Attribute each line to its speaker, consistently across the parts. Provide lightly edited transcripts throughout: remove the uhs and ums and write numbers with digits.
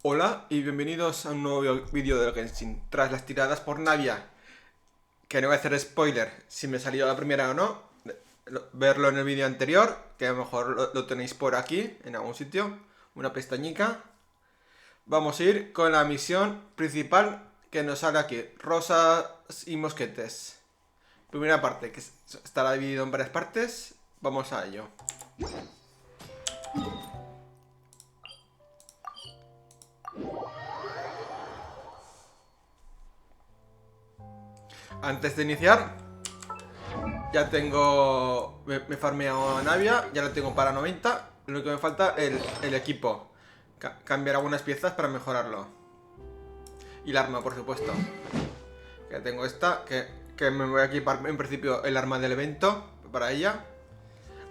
Speaker 1: Hola y bienvenidos a un nuevo vídeo del Genshin. Tras las tiradas por Navia, que no voy a hacer spoiler si me salió la primera o no, verlo en el vídeo anterior, que a lo mejor lo tenéis por aquí, en algún sitio, una pestañica. Vamos a ir con la misión principal que nos sale aquí, Rosas y mosquetes. Primera parte, que estará dividido en varias partes, vamos a ello. Antes de iniciar, ya tengo... Me he farmeado a Navia, ya lo tengo para 90. Lo único que me falta es el equipo. Cambiar algunas piezas para mejorarlo. Y el arma, por supuesto. Ya tengo esta, que me voy a equipar en principio el arma del evento para ella.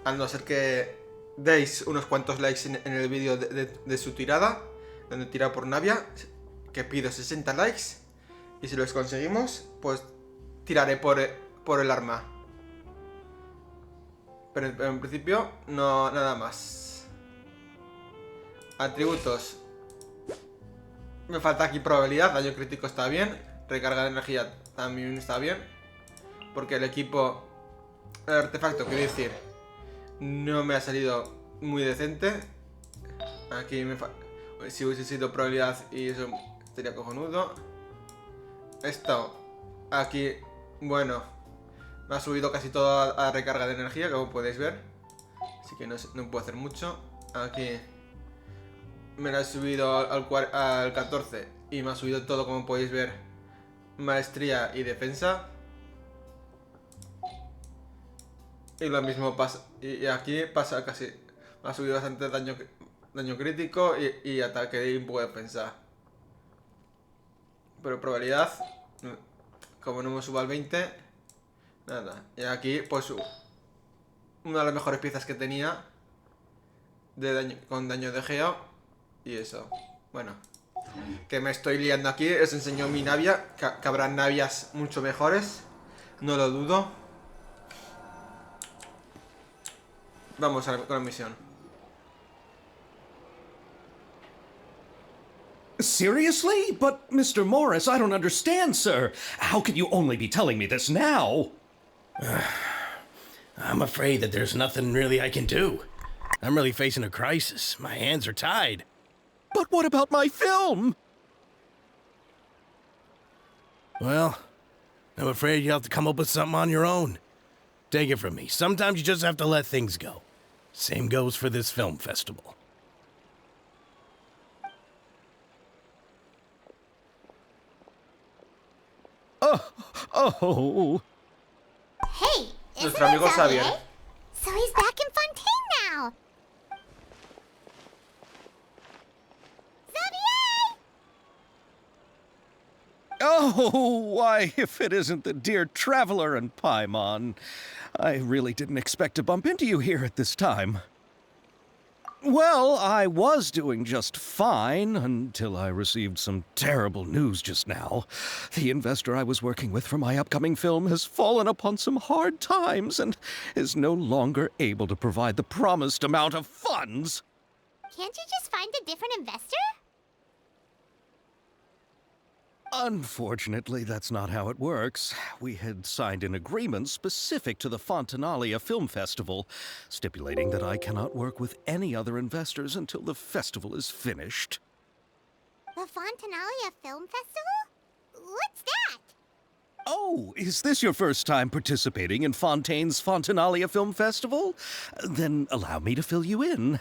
Speaker 1: A no ser que deis unos cuantos likes en el vídeo de su tirada, donde tira por Navia, que pido 60 likes. Y si los conseguimos, pues tiraré por el arma. Pero en principio, no, nada más. Atributos. Me falta aquí probabilidad, daño crítico está bien. Recarga de energía también está bien. Porque el equipo, el artefacto, quiero decir, no me ha salido muy decente. Aquí si hubiese sido probabilidad y eso estaría cojonudo. Esto, aquí, bueno, me ha subido casi toda la recarga de energía, como podéis ver. Así que no puedo hacer mucho. Aquí me la he subido al 14 y me ha subido todo, como podéis ver, maestría y defensa. Y lo mismo pasa, y aquí pasa casi, me ha subido bastante daño crítico y ataque y un poco de defensa. Pero probabilidad, como no me subo al 20, nada. Y aquí pues una de las mejores piezas que tenía con daño de geo. Y eso, bueno, que me estoy liando aquí. Os enseño mi Navia, que habrá Navias mucho mejores, no lo dudo. Vamos con la misión.
Speaker 2: Seriously? But, Mr. Morris, I don't understand, sir. How can you only be telling me this now?
Speaker 3: I'm afraid that there's nothing really I can do. I'm really facing a crisis. My hands are tied.
Speaker 2: But what about my film?
Speaker 3: Well, I'm afraid you'll have to come up with something on your own. Take it from me. Sometimes you just have to let things go. Same goes for this film festival.
Speaker 2: Oh.
Speaker 4: Hey, isn't
Speaker 1: Nuestro amigo
Speaker 4: it Xavier?
Speaker 1: Xavier.
Speaker 4: So he's back in Fontaine now. Xavier!
Speaker 2: Oh, why, if it isn't the dear Traveler and Paimon. I really didn't expect to bump into you here at this time. Well, I was doing just fine until I received some terrible news just now. The investor I was working with for my upcoming film has fallen upon some hard times and is no longer able to provide the promised amount of funds.
Speaker 4: Can't you just find a different investor?
Speaker 2: Unfortunately, that's not how it works. We had signed an agreement specific to the Fontanalia Film Festival, stipulating that I cannot work with any other investors until the festival is finished.
Speaker 4: The Fontanalia Film Festival? What's that?
Speaker 2: Oh, is this your first time participating in Fontaine's Fontanalia Film Festival? Then allow me to fill you in.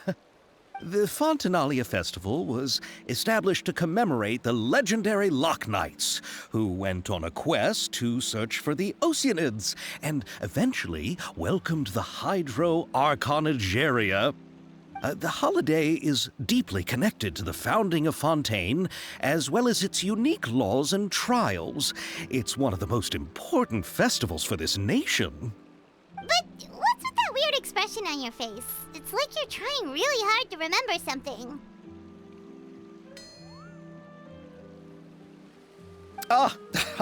Speaker 2: The Fontanalia Festival was established to commemorate the legendary Loch Knights, who went on a quest to search for the Oceanids, and eventually welcomed the Hydro Arconageria. The holiday is deeply connected to the founding of Fontaine, as well as its unique laws and trials. It's one of the most important festivals for this nation.
Speaker 4: But what's with that weird expression on your face? It's like you're trying really hard to remember something.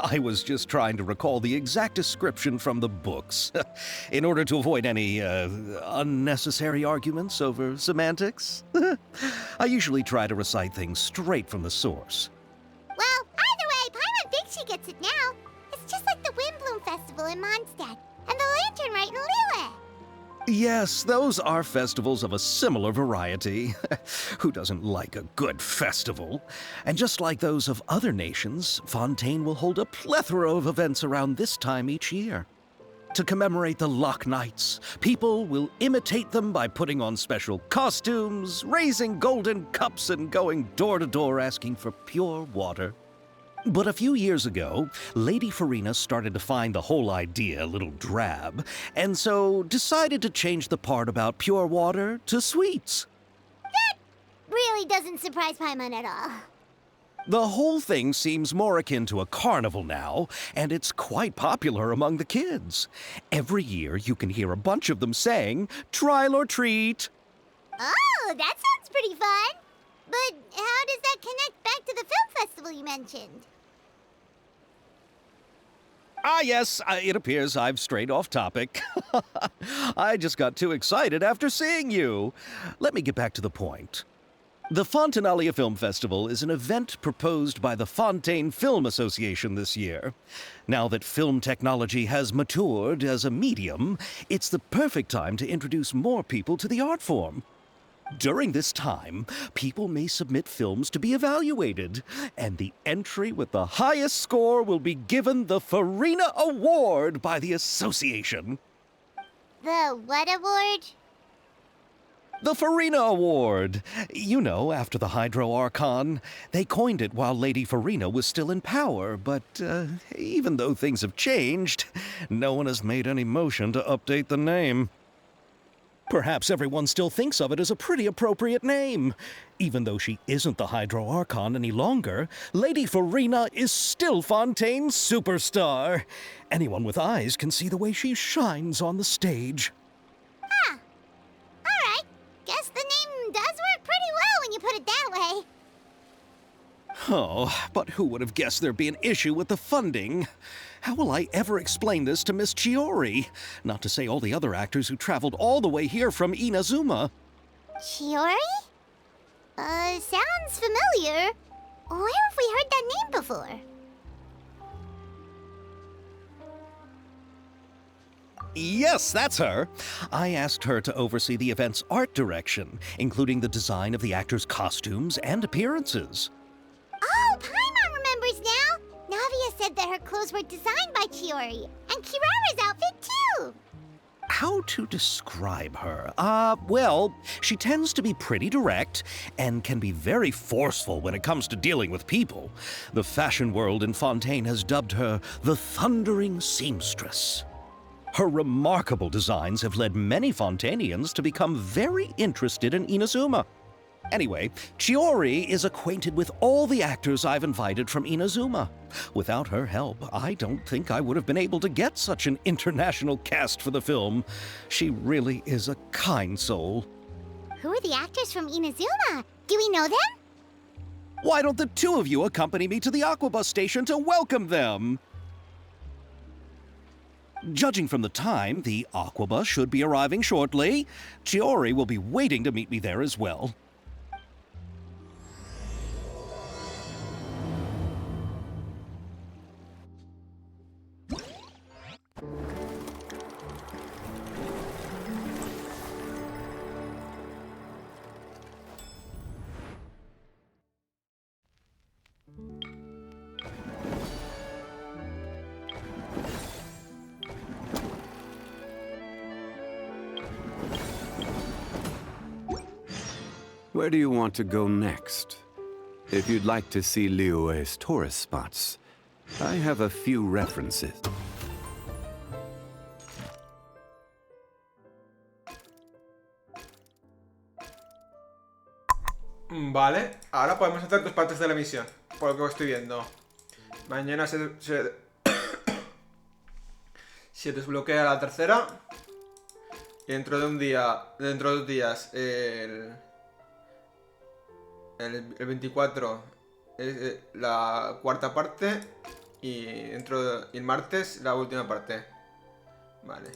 Speaker 2: I was just trying to recall the exact description from the books, in order to avoid any unnecessary arguments over semantics. I usually try to recite things straight from the source.
Speaker 4: Well, either way, Paimon thinks she gets it now. It's just like the Windbloom Festival in Mondstadt, and the Lantern Rite in Lille.
Speaker 2: Yes, those are festivals of a similar variety. Who doesn't like a good festival? And just like those of other nations, Fontaine will hold a plethora of events around this time each year. To commemorate the Loch Nights, people will imitate them by putting on special costumes, raising golden cups, and going door to door asking for pure water. But a few years ago, Lady Farina started to find the whole idea a little drab, and so decided to change the part about pure water to sweets.
Speaker 4: That really doesn't surprise Paimon at all.
Speaker 2: The whole thing seems more akin to a carnival now, and it's quite popular among the kids. Every year you can hear a bunch of them saying, "Trial or treat."
Speaker 4: Oh, that sounds pretty fun. But how does that connect back to the film festival you mentioned?
Speaker 2: Ah, yes, it appears I've strayed off topic. I just got too excited after seeing you. Let me get back to the point. The Fontinalia Film Festival is an event proposed by the Fontaine Film Association this year. Now that film technology has matured as a medium, it's the perfect time to introduce more people to the art form. During this time, people may submit films to be evaluated, and the entry with the highest score will be given the Farina Award by the association.
Speaker 4: The what award?
Speaker 2: The Farina Award. You know, after the Hydro Archon. They coined it while Lady Farina was still in power, but even though things have changed, no one has made any motion to update the name. Perhaps everyone still thinks of it as a pretty appropriate name. Even though she isn't the Hydro Archon any longer, Lady Farina is still Fontaine's superstar. Anyone with eyes can see the way she shines on the stage.
Speaker 4: Huh. Alright. Guess the name does work pretty well when you put it that way.
Speaker 2: Oh, but who would have guessed there'd be an issue with the funding? How will I ever explain this to Miss Chiori? Not to say all the other actors who traveled all the way here from Inazuma.
Speaker 4: Chiori? Sounds familiar. Where have we heard that name before?
Speaker 2: Yes, that's her. I asked her to oversee the event's art direction, including the design of the actors' costumes and appearances.
Speaker 4: Oh, Paimon remembers now! Navia said that her clothes were designed by Chiori, and Kirara's outfit too!
Speaker 2: How to describe her? Well, she tends to be pretty direct and can be very forceful when it comes to dealing with people. The fashion world in Fontaine has dubbed her the Thundering Seamstress. Her remarkable designs have led many Fontainians to become very interested in Inazuma. Anyway, Chiori is acquainted with all the actors I've invited from Inazuma. Without her help, I don't think I would have been able to get such an international cast for the film. She really is a kind soul.
Speaker 4: Who are the actors from Inazuma? Do we know them?
Speaker 2: Why don't the two of you accompany me to the Aquabus station to welcome them? Judging from the time, the Aquabus should be arriving shortly. Chiori will be waiting to meet me there as well.
Speaker 5: Where do you want to go next? If you'd like to see Liyue's tourist spots, I have a few references.
Speaker 1: Vale, ahora podemos hacer dos partes de la misión, por lo que estoy viendo. Mañana se desbloquea la tercera. Y dentro de un día, dentro de 2 días, el 24 es la cuarta parte. Y el martes la última parte. Vale.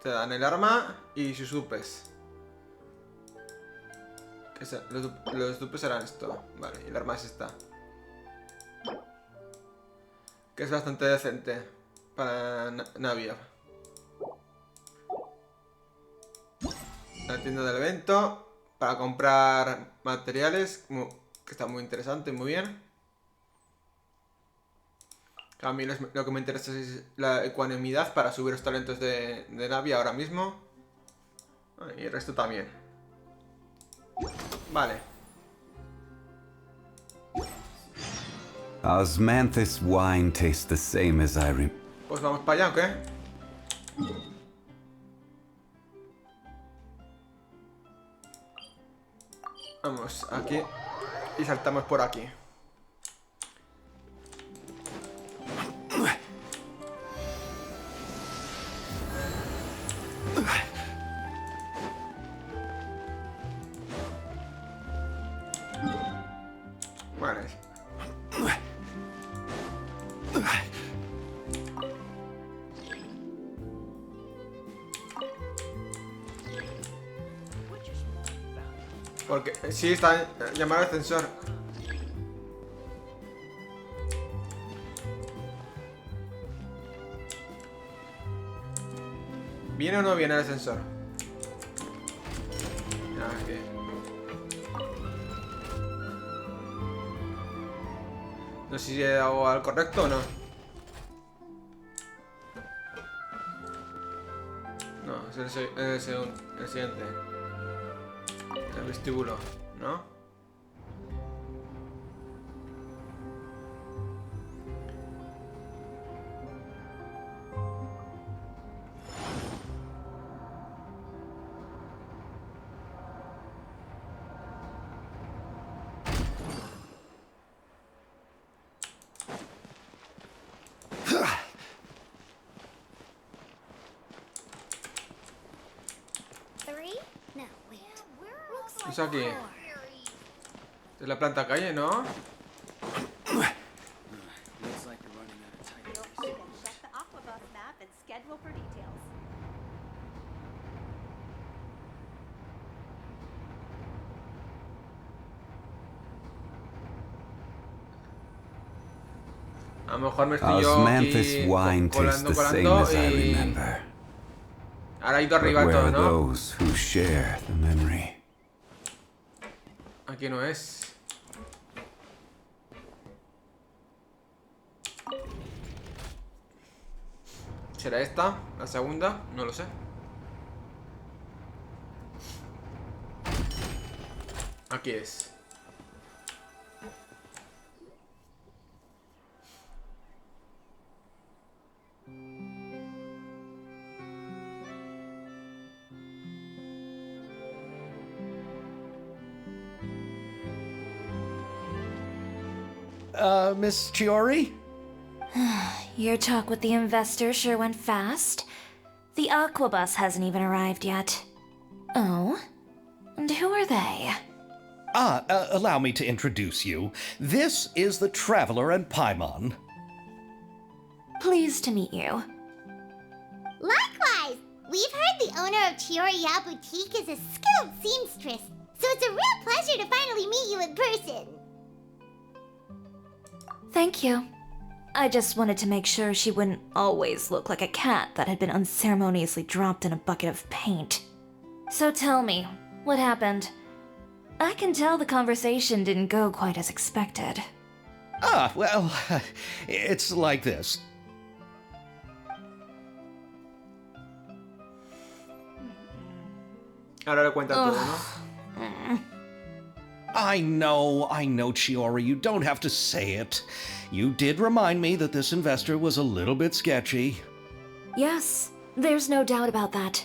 Speaker 1: Te dan el arma y sus dupes. Los dupes serán esto. Vale, y el arma es esta. Que es bastante decente para Navia. La tienda del evento. Para comprar materiales. Que está muy interesante y muy bien. A mí lo que me interesa es la ecuanimidad para subir los talentos de Navia ahora mismo. Y el resto también. Vale.
Speaker 5: Osmanthus wine tastes the same as I remember.
Speaker 1: Pues vamos para allá, ¿o qué? Vamos aquí y saltamos por aquí. Vale. Porque sí, está llamar al ascensor. ¿Viene o no viene el ascensor? Ah, que... No sé si he dado al correcto o no. No, es el siguiente. El vestíbulo, ¿no? Es aquí. Es la planta calle, ¿no? A lo mejor me estoy yo
Speaker 5: Osmanthus
Speaker 1: aquí
Speaker 5: wine tastes the same as I remember.
Speaker 1: Ahora ha ido
Speaker 5: But
Speaker 1: arriba
Speaker 5: where
Speaker 1: todo,
Speaker 5: are
Speaker 1: ¿no?
Speaker 5: those who share the memory?
Speaker 1: Aquí no es. ¿Será esta? ¿La segunda? No lo sé. Aquí es.
Speaker 2: Miss Chiori?
Speaker 6: Your talk with the investor sure went fast. The Aquabus hasn't even arrived yet. Oh? And who are they?
Speaker 2: Allow me to introduce you. This is the Traveler and Paimon.
Speaker 6: Pleased to meet you.
Speaker 4: Likewise! We've heard the owner of Chioriya Boutique is a skilled seamstress, so it's a real pleasure to finally meet you in person.
Speaker 6: Thank you. I just wanted to make sure she wouldn't always look like a cat that had been unceremoniously dropped in a bucket of paint. So tell me, what happened? I can tell the conversation didn't go quite as expected.
Speaker 2: Well, it's like this.
Speaker 1: Ahora le cuenta todo, ¿no?
Speaker 2: I know, Chiori, you don't have to say it. You did remind me that this investor was a little bit sketchy.
Speaker 6: Yes, there's no doubt about that.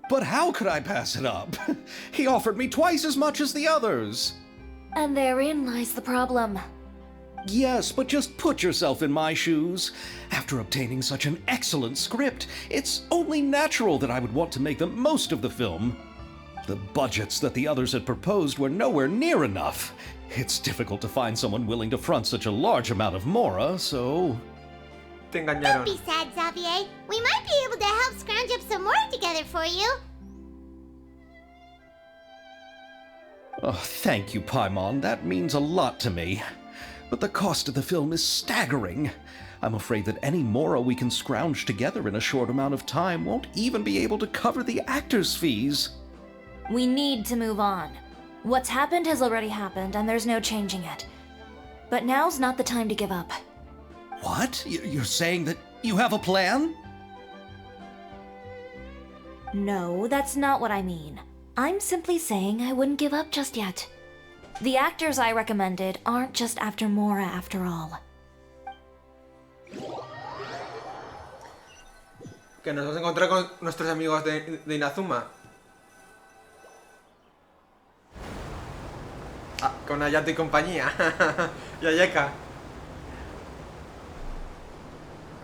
Speaker 2: But how could I pass it up? He offered me twice as much as the others.
Speaker 6: And therein lies the problem.
Speaker 2: Yes, but just put yourself in my shoes. After obtaining such an excellent script, it's only natural that I would want to make the most of the film. The budgets that the others had proposed were nowhere near enough. It's difficult to find someone willing to front such a large amount of mora, so...
Speaker 1: Te
Speaker 4: Don't
Speaker 1: engañaron.
Speaker 4: be sad, Xavier. We might be able to help scrounge up some more together for you.
Speaker 2: Oh, thank you, Paimon. That means a lot to me. But the cost of the film is staggering. I'm afraid that any mora we can scrounge together in a short amount of time won't even be able to cover the actors' fees.
Speaker 6: We need to move on. What's happened has already happened, and there's no changing it. But now's not the time to give up.
Speaker 2: What? You're saying that you have a plan?
Speaker 6: No, that's not what I mean. I'm simply saying I wouldn't give up just yet. The actors I recommended aren't just after Mora after all.
Speaker 1: Que nos vamos a encontrar con nuestros amigos de Inazuma. Ah, con Ayato y compañía. Y Ayeka.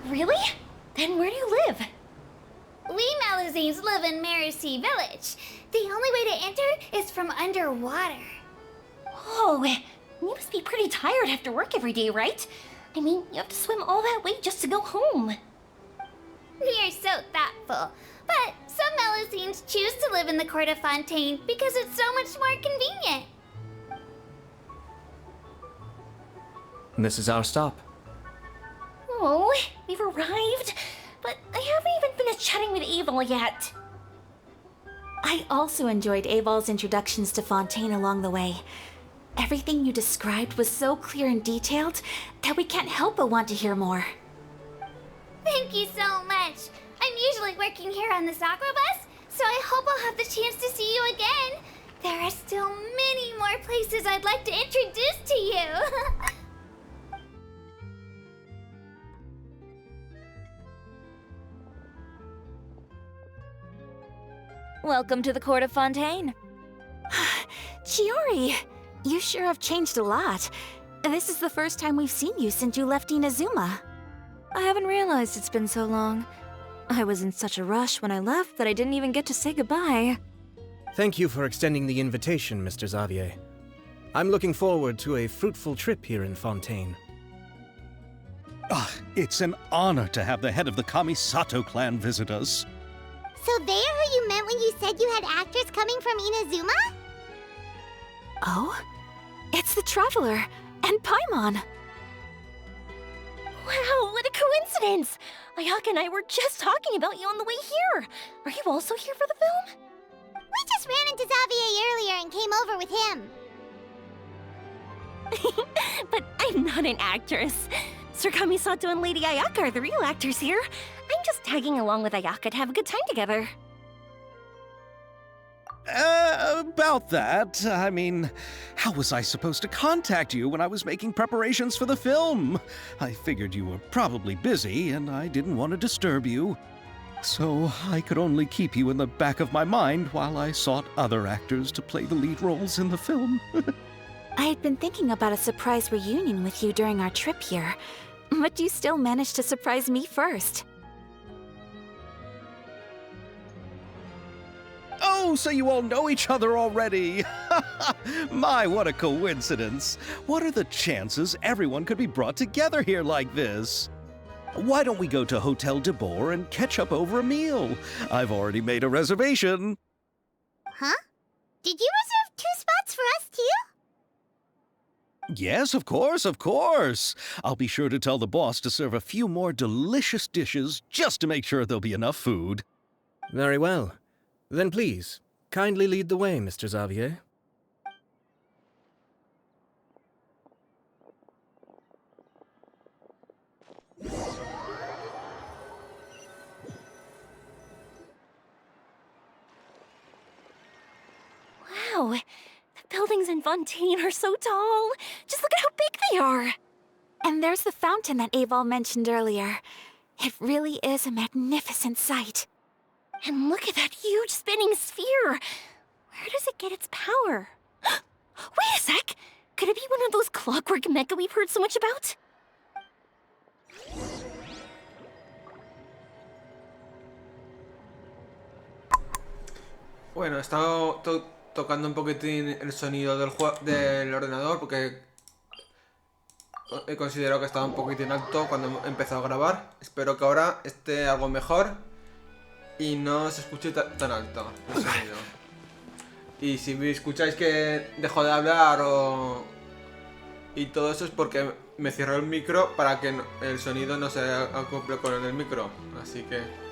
Speaker 7: Really? Then where do you live?
Speaker 4: We Malazines live in Marcy Village. The only way to enter is from underwater.
Speaker 7: Oh, you must be pretty tired after work every day, right? I mean, you have to swim all that way just to go home.
Speaker 4: You're so thoughtful. But some Malazines choose to live in the Court of Fontaine because it's so much more convenient.
Speaker 8: This is our stop.
Speaker 7: Oh, we've arrived, but I haven't even finished chatting with Abel yet. I also enjoyed Abel's introductions to Fontaine along the way. Everything you described was so clear and detailed that we can't help but want to hear more.
Speaker 4: Thank you so much. I'm usually working here on the Sakura bus, so I hope I'll have the chance to see you again. There are still many more places I'd like to introduce to you.
Speaker 6: Welcome to the Court of Fontaine.
Speaker 7: Chiori, you sure have changed a lot. This is the first time we've seen you since you left Inazuma.
Speaker 6: I haven't realized it's been so long. I was in such a rush when I left that I didn't even get to say goodbye.
Speaker 9: Thank you for extending the invitation, Mr. Xavier. I'm looking forward to a fruitful trip here in Fontaine.
Speaker 2: It's an honor to have the head of the Kamisato clan visit us.
Speaker 4: So they are who you meant when you said you had actors coming from Inazuma?
Speaker 7: Oh? It's the Traveler and Paimon. Wow, what a coincidence! Ayaka and I were just talking about you on the way here. Are you also here for the film?
Speaker 4: We just ran into Xavier earlier and came over with him.
Speaker 7: But I'm not an actress. Sir Kamisato and Lady Ayaka are the real actors here. I'm just tagging along with Ayaka to have a good time together.
Speaker 2: About that, I mean, how was I supposed to contact you when I was making preparations for the film? I figured you were probably busy, and I didn't want to disturb you. So I could only keep you in the back of my mind while I sought other actors to play the lead roles in the film.
Speaker 7: I had been thinking about a surprise reunion with you during our trip here, but you still managed to surprise me first.
Speaker 2: Oh, so you all know each other already! My, what a coincidence! What are the chances everyone could be brought together here like this? Why don't we go to Hotel de Boer and catch up over a meal? I've already made a reservation.
Speaker 4: Huh? Did you reserve 2 spots for us too?
Speaker 2: Yes, of course, of course. I'll be sure to tell the boss to serve a few more delicious dishes just to make sure there'll be enough food.
Speaker 9: Very well. Then please, kindly lead the way, Mr. Xavier.
Speaker 7: Wow, the buildings in Fontaine are so tall. Just look at how big they are. And there's the fountain that Aval mentioned earlier. It really is a magnificent sight. And look at that huge spinning sphere! Where does it get its power? Wait a sec! Could it be one of those clockwork mecha we've heard so much about?
Speaker 1: Bueno, he estado tocando un poquitín el sonido del ordenador porque he considerado que estaba un poquitín alto cuando he empezado a grabar. Espero que ahora esté algo mejor y no se escuche tan alto el sonido. Y si me escucháis que dejo de hablar y todo eso es porque me cierro el micro para que el sonido no se acople con el micro. Así que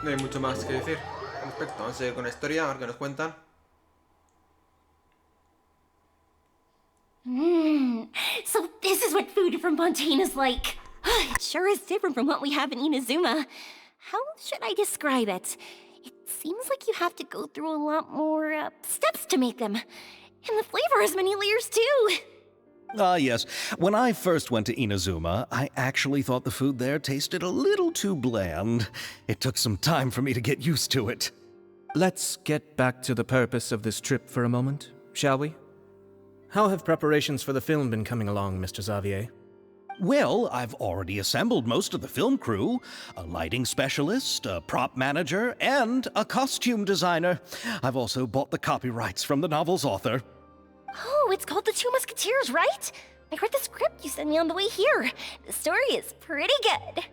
Speaker 1: no hay mucho más que decir al respecto. Vamos a seguir con la historia, a ver qué nos cuentan.
Speaker 7: So this is what food from Fontaine is like. It sure is different from what we have in Inazuma. How should I describe it? It seems like you have to go through a lot more steps to make them. And the flavor has many layers too.
Speaker 2: Yes. When I first went to Inazuma, I actually thought the food there tasted a little too bland. It took some time for me to get used to it.
Speaker 9: Let's get back to the purpose of this trip for a moment, shall we? How have preparations for the film been coming along, Mr. Xavier?
Speaker 2: Well, I've already assembled most of the film crew. A lighting specialist, a prop manager, and a costume designer. I've also bought the copyrights from the novel's author.
Speaker 7: Oh, it's called The Two Musketeers, right? I read the script you sent me on the way here. The story is pretty good.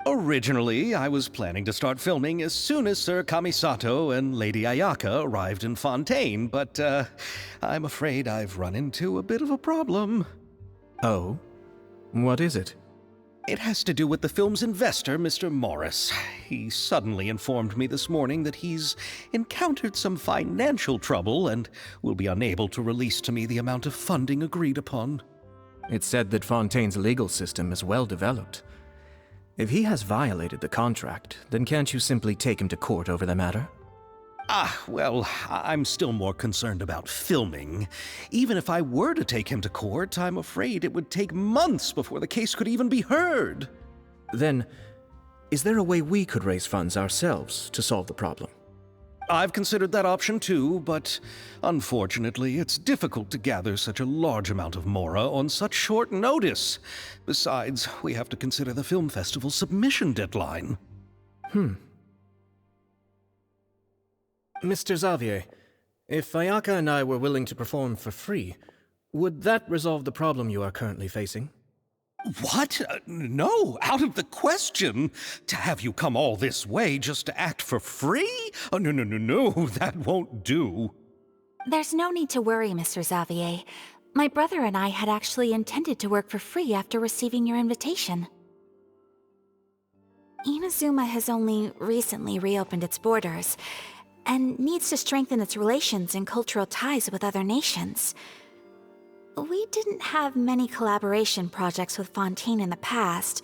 Speaker 2: Originally, I was planning to start filming as soon as Sir Kamisato and Lady Ayaka arrived in Fontaine, but I'm afraid I've run into a bit of a problem.
Speaker 9: Oh? What is it?
Speaker 2: It has to do with the film's investor, Mr. Morris. He suddenly informed me this morning that he's encountered some financial trouble and will be unable to release to me the amount of funding agreed upon.
Speaker 9: It's said that Fontaine's legal system is well developed. If he has violated the contract, then can't you simply take him to court over the matter?
Speaker 2: Well, I'm still more concerned about filming. Even if I were to take him to court, I'm afraid it would take months before the case could even be heard.
Speaker 9: Then, is there a way we could raise funds ourselves to solve the problem?
Speaker 2: I've considered that option too, but unfortunately, it's difficult to gather such a large amount of mora on such short notice. Besides, we have to consider the film festival's submission deadline.
Speaker 9: Mr. Xavier, if Ayaka and I were willing to perform for free, would that resolve the problem you are currently facing?
Speaker 2: What? No, out of the question. To have you come all this way just to act for free? Oh, no, that won't do.
Speaker 7: There's no need to worry, Mr. Xavier. My brother and I had actually intended to work for free after receiving your invitation. Inazuma has only recently reopened its borders, and needs to strengthen its relations and cultural ties with other nations. We didn't have many collaboration projects with Fontaine in the past,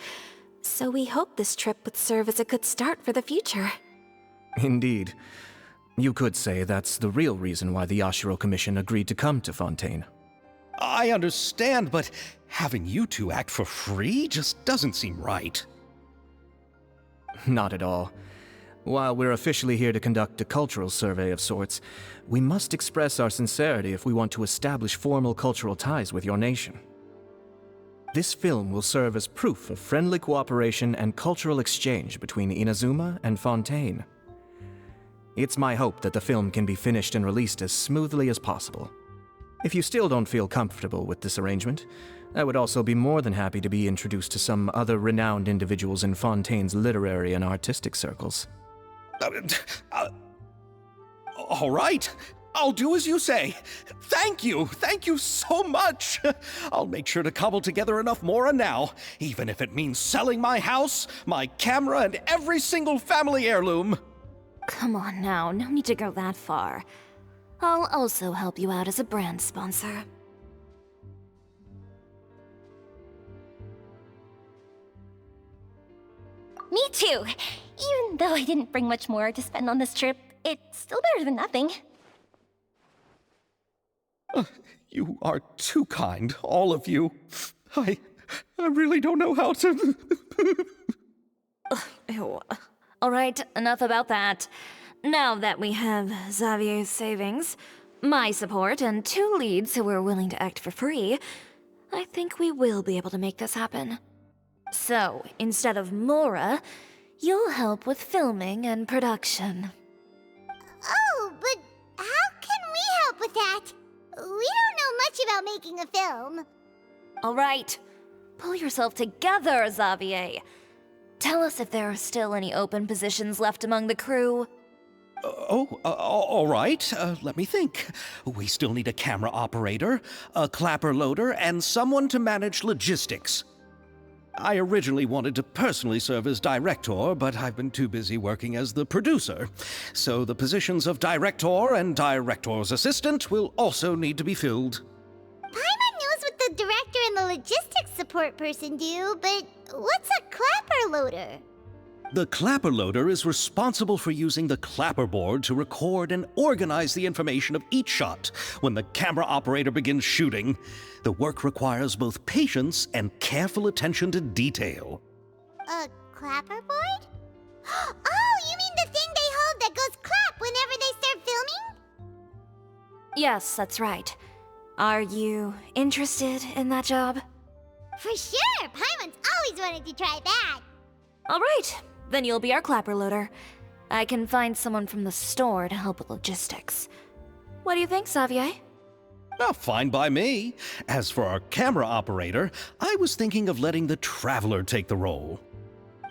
Speaker 7: so we hoped this trip would serve as a good start for the future.
Speaker 9: Indeed. You could say that's the real reason why the Yashiro Commission agreed to come to Fontaine.
Speaker 2: I understand, but having you two act for free just doesn't seem right.
Speaker 9: Not at all. While we're officially here to conduct a cultural survey of sorts, we must express our sincerity if we want to establish formal cultural ties with your nation. This film will serve as proof of friendly cooperation and cultural exchange between Inazuma and Fontaine. It's my hope that the film can be finished and released as smoothly as possible. If you still don't feel comfortable with this arrangement, I would also be more than happy to be introduced to some other renowned individuals in Fontaine's literary and artistic circles.
Speaker 2: All right. I'll do as you say. Thank you so much. I'll make sure to cobble together enough mora now, even if it means selling my house, my camera, and every single family heirloom.
Speaker 6: Come on now, no need to go that far. I'll also help you out as a brand sponsor.
Speaker 7: Me too! Even though I didn't bring much more to spend on this trip, it's still better than nothing.
Speaker 2: You are too kind, all of you. I really don't know how to...
Speaker 6: Ew. Alright, enough about that. Now that we have Xavier's savings, my support, and 2 leads who are willing to act for free, I think we will be able to make this happen. So, instead of mora, You'll help with filming and production.
Speaker 4: Oh, but how can we help with that? We don't know much about making a film.
Speaker 6: All right. Pull yourself together, Xavier. Tell us if there are still any open positions left among the crew.
Speaker 2: All right. Let me think. We still need a camera operator, a clapper loader, and someone to manage logistics. I originally wanted to personally serve as director, but I've been too busy working as the producer. So the positions of director and director's assistant will also need to be filled.
Speaker 4: Paimon knows what the director and the logistics support person do, but what's a clapper loader?
Speaker 2: The clapper loader is responsible for using the clapperboard to record and organize the information of each shot when the camera operator begins shooting. The work requires both patience and careful attention to detail.
Speaker 4: A clapperboard? Oh, you mean the thing they hold that goes clap whenever they start filming?
Speaker 6: Yes, that's right. Are you interested in that job?
Speaker 4: For sure! Paimon's always wanted to try that!
Speaker 6: All right. Then you'll be our clapper loader. I can find someone from the store to help with logistics. What do you think, Xavier?
Speaker 2: Well, fine by me. As for our camera operator, I was thinking of letting the Traveler take the role.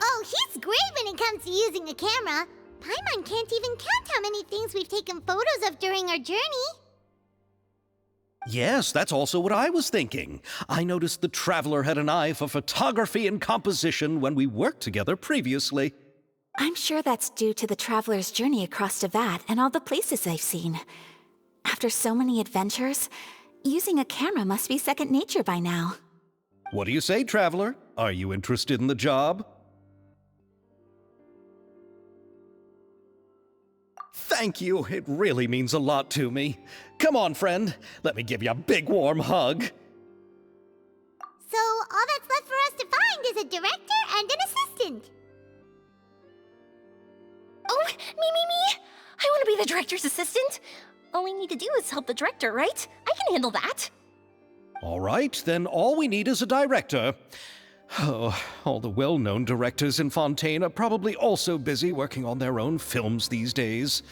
Speaker 4: Oh, he's great when it comes to using a camera. Paimon can't even count how many things we've taken photos of during our journey.
Speaker 2: Yes, that's also what I was thinking. I noticed the Traveler had an eye for photography and composition when we worked together previously.
Speaker 7: I'm sure that's due to the traveler's journey across Devat and all the places they've seen. After so many adventures, using a camera must be second nature by now.
Speaker 2: What do you say, Traveler? Are you interested in the job? Thank you. It really means a lot to me. Come on, friend. Let me give you a big warm hug.
Speaker 4: So all that's left for us to find is a director and an assistant.
Speaker 7: Oh, me! I want to be the director's assistant. All we need to do is help the director, right? I can handle that.
Speaker 2: All right, then all we need is a director. Oh, all the well-known directors in Fontaine are probably also busy working on their own films these days.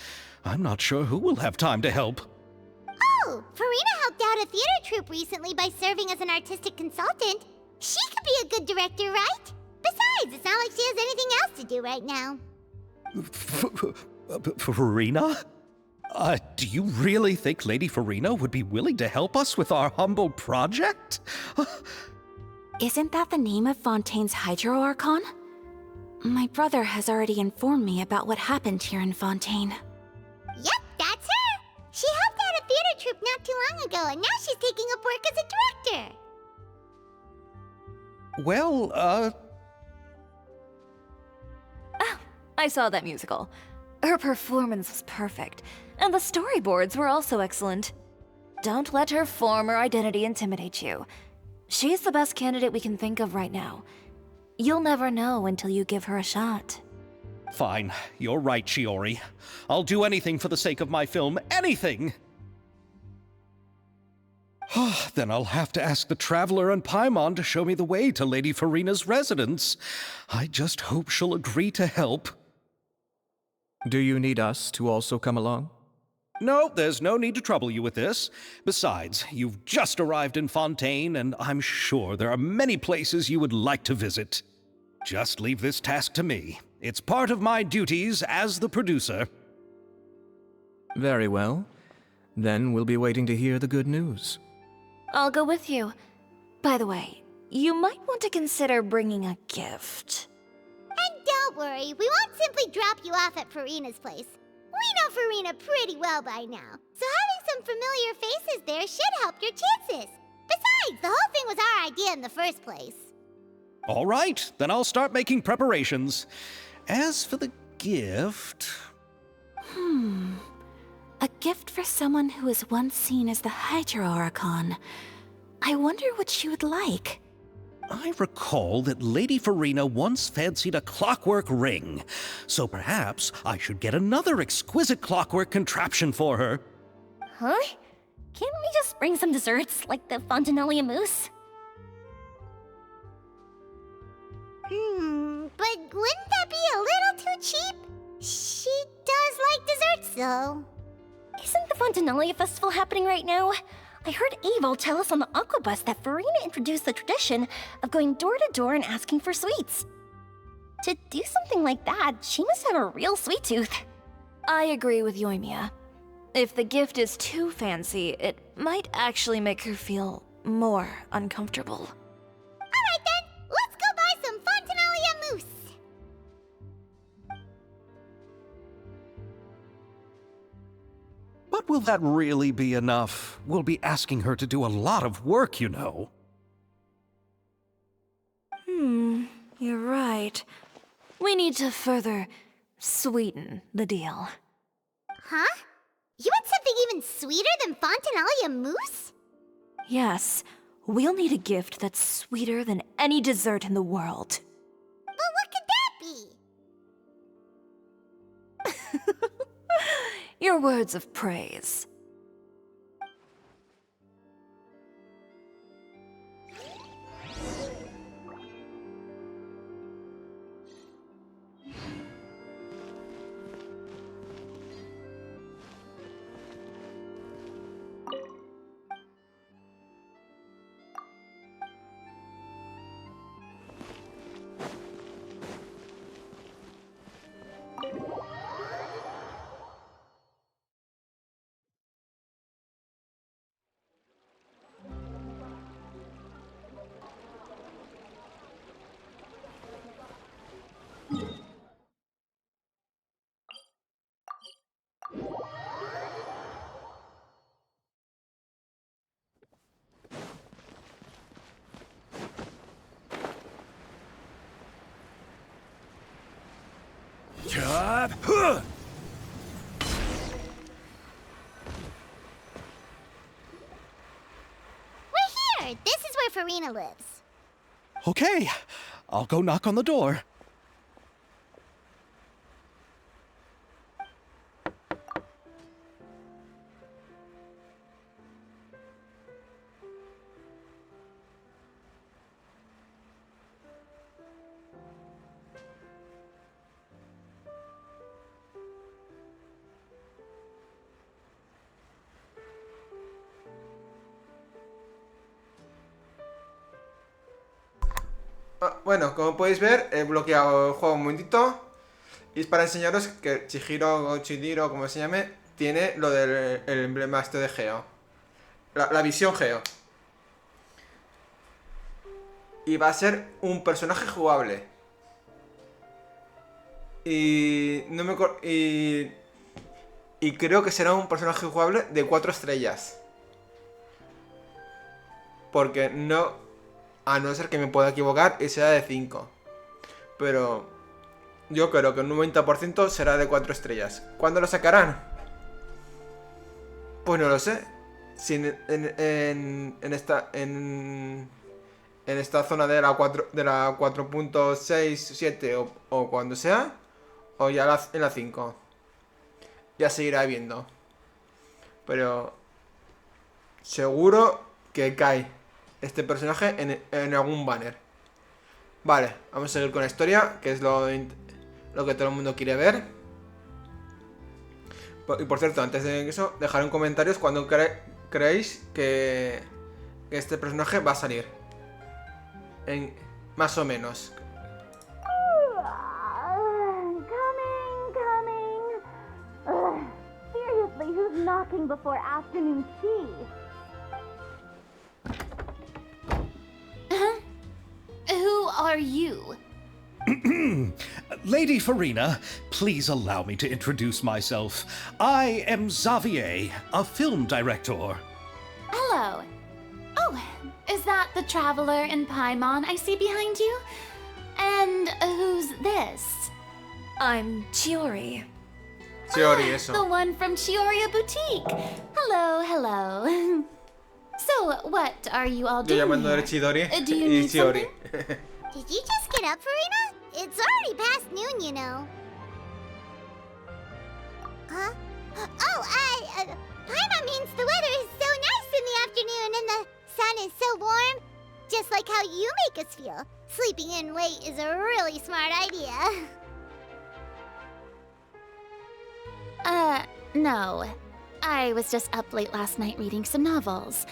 Speaker 2: I'm not sure who will have time to help.
Speaker 4: Oh, Farina helped out a theater troupe recently by serving as an artistic consultant. She could be a good director, right? Besides, it's not like she has anything else to do right now.
Speaker 2: Farina? Do you really think Lady Farina would be willing to help us with our humble project?
Speaker 7: Isn't that the name of Fontaine's Hydro Archon? My brother has already informed me about what happened here in Fontaine.
Speaker 4: Yep, that's her! She helped out a theater troupe not too long ago, and now she's taking up work as a director.
Speaker 2: Well,
Speaker 6: Ah, I saw that musical. Her performance was perfect, and the storyboards were also excellent. Don't let her former identity intimidate you. She's the best candidate we can think of right now. You'll never know until you give her a shot.
Speaker 2: fine. You're right, Shiori. I'll do anything for the sake of my film. Anything! Then I'll have to ask the Traveler and Paimon to show me the way to Lady Farina's residence. I just hope she'll agree to help.
Speaker 9: Do you need us to also come along?
Speaker 2: No, there's no need to trouble you with this. Besides, you've just arrived in Fontaine, and I'm sure there are many places you would like to visit. Just leave this task to me. It's part of my duties as the producer.
Speaker 9: Very well. Then we'll be waiting to hear the good news.
Speaker 6: I'll go with you. By the way, you might want to consider bringing a gift.
Speaker 4: And don't worry, we won't simply drop you off at Farina's place. We know Farina pretty well by now, so having some familiar faces there should help your chances. Besides, the whole thing was our idea in the first place.
Speaker 2: All right, then I'll start making preparations. As for the gift...
Speaker 7: A gift for someone who was once seen as the Hydro Archon. I wonder what she would like.
Speaker 2: I recall that Lady Farina once fancied a clockwork ring, so perhaps I should get another exquisite clockwork contraption for her.
Speaker 7: Huh? Can't we just bring some desserts, like the Fontinalia mousse?
Speaker 10: But wouldn't that be a little too cheap? She does like desserts, though.
Speaker 7: Isn't the Fontinalia Festival happening right now? I heard Aval tell us on the Aquabus that Farina introduced the tradition of going door to door and asking for sweets. To do something like that, she must have a real sweet tooth.
Speaker 6: I agree with Yoimiya. If the gift is too fancy, it might actually make her feel more uncomfortable.
Speaker 10: Alright then, let's go buy some Fontinalia mousse.
Speaker 2: But will that really be enough? We'll be asking her to do a lot of work, you know.
Speaker 6: You're right. We need to further sweeten the deal.
Speaker 10: Huh? You want something even sweeter than Fontinalia mousse?
Speaker 6: Yes, we'll need a gift that's sweeter than any dessert in the world.
Speaker 10: But what could that be?
Speaker 6: Your words of praise.
Speaker 10: We're here! This is where Farina lives.
Speaker 2: Okay, I'll go knock on the door.
Speaker 1: Bueno, como podéis ver, he bloqueado el juego un momentito. Y es para enseñaros que Chihiro o Chihiro, como se llame, tiene lo del el emblema este de Geo. La visión Geo. Y va a ser un personaje jugable. Y no me y creo que será un personaje jugable de 4 estrellas. Porque no... A no ser que me pueda equivocar y sea de 5. Pero yo creo que un 90% será de 4 estrellas. ¿Cuándo lo sacarán? Pues no lo sé. Si en esta zona de la 4.6, 7 o cuando sea. O ya en la 5. Ya se irá viendo. Pero seguro que cae este personaje en algún banner. Vale, vamos a seguir con la historia, que es lo que todo el mundo quiere ver. Y por cierto, antes de eso, dejar en comentarios cuando creéis que este personaje va a salir. Más o menos.
Speaker 10: Coming. Seriously, who's knocking before afternoon tea?
Speaker 4: Who are you?
Speaker 2: Lady Farina, please allow me to introduce myself. I am Xavier, a film director.
Speaker 4: Hello. Oh, is that the traveler in Paimon I see behind you? And who's this?
Speaker 6: I'm Chiori.
Speaker 1: Chiori, eso.
Speaker 4: The one from Chioria Boutique. Hello, hello. So, what are you all
Speaker 1: Yo
Speaker 4: doing
Speaker 1: llamándole
Speaker 4: here?
Speaker 1: Chidori
Speaker 4: Do you
Speaker 1: y
Speaker 4: need
Speaker 1: Chiori.
Speaker 4: something?
Speaker 10: Did you just get up, Farina? It's already past noon, you know. Huh? Oh, Paimon means the weather is so nice in the afternoon and the sun is so warm. Just like how you make us feel. Sleeping in late is a really smart idea.
Speaker 7: No. I was just up late last night reading some novels.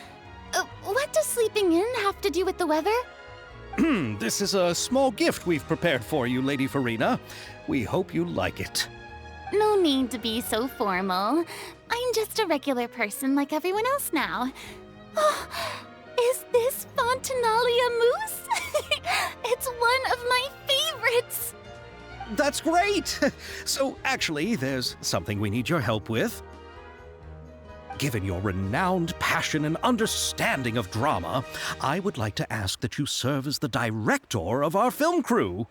Speaker 7: What does sleeping in have to do with the weather?
Speaker 2: This is a small gift we've prepared for you, Lady Farina. We hope you like it.
Speaker 7: No need to be so formal. I'm just a regular person like everyone else now. Oh, is this Fontinalia mousse? It's one of my favorites!
Speaker 2: That's great! So, actually, there's something we need your help with. Given your renowned passion and understanding of drama, I would like to ask that you serve as the director of our film crew.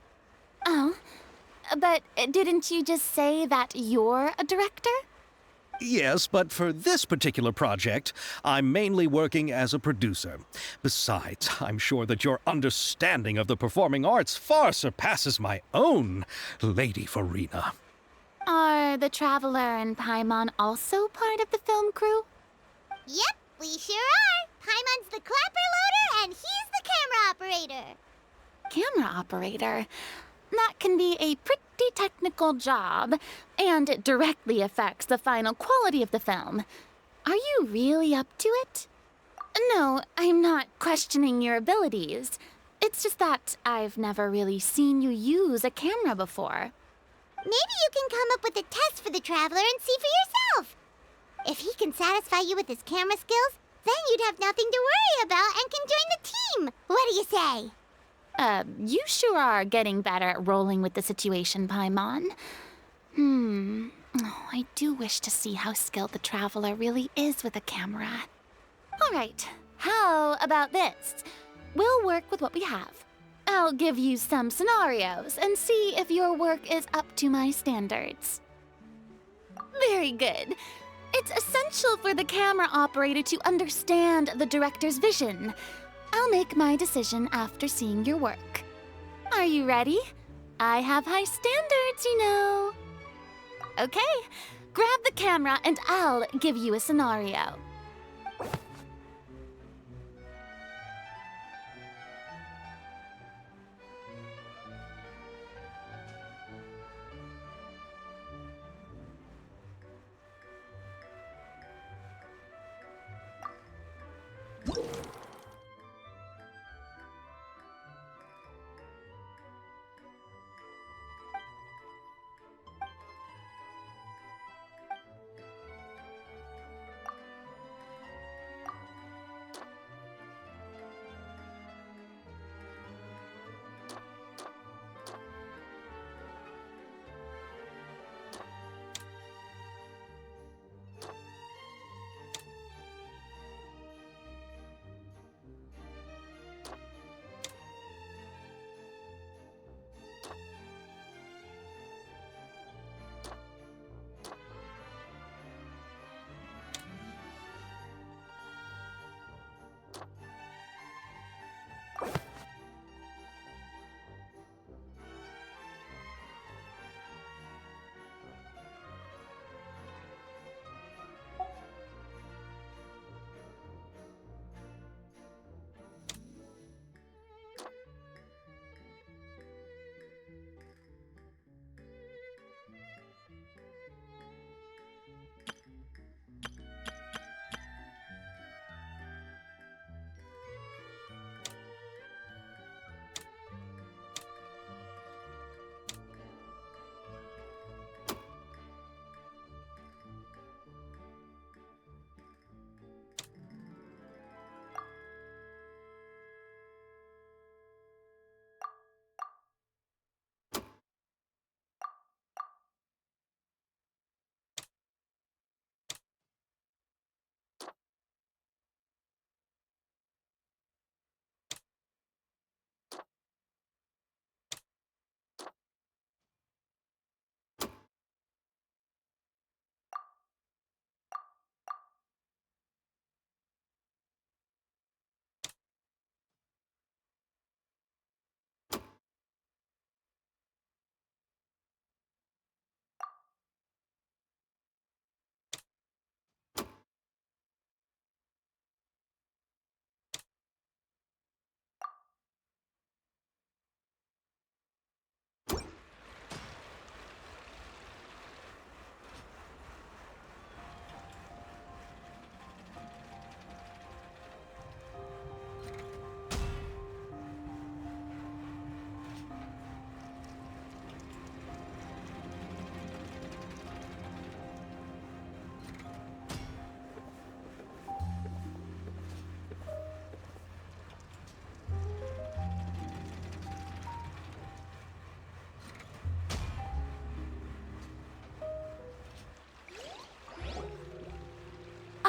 Speaker 7: Oh, but didn't you just say that you're a director?
Speaker 2: Yes, but for this particular project, I'm mainly working as a producer. Besides, I'm sure that your understanding of the performing arts far surpasses my own, Lady Farina.
Speaker 7: Are the Traveler and Paimon also part of the film crew?
Speaker 10: Yep, we sure are. Paimon's the clapper loader, and he's the camera operator.
Speaker 7: Camera operator? That can be a pretty technical job, and it directly affects the final quality of the film. Are you really up to it? No, I'm not questioning your abilities. It's just that I've never really seen you use a camera before.
Speaker 10: Maybe you can come up with a test for the Traveler and see for yourself. If he can satisfy you with his camera skills, then you'd have nothing to worry about and can join the team. What do you say?
Speaker 7: You sure are getting better at rolling with the situation, Paimon. Oh, I do wish to see how skilled the Traveler really is with a camera. All right, how about this? We'll work with what we have. I'll give you some scenarios and see if your work is up to my standards. Very good. It's essential for the camera operator to understand the director's vision. I'll make my decision after seeing your work. Are you ready? I have high standards, you know. Okay, grab the camera and I'll give you a scenario.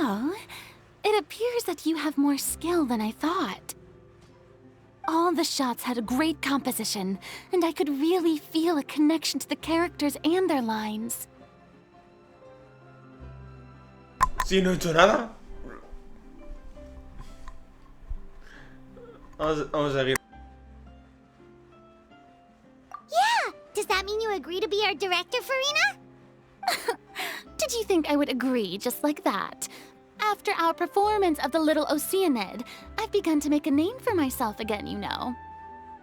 Speaker 7: Oh, it appears that you have more skill than I thought. All the shots had a great composition, and I could really feel a connection to the characters and their lines.
Speaker 1: Si no he hecho nada. Vamos a seguir.
Speaker 10: Yeah! Does that mean you agree to be our director, Farina?
Speaker 7: Did you think I would agree just like that? After our performance of The Little Oceanid, I've begun to make a name for myself again, you know.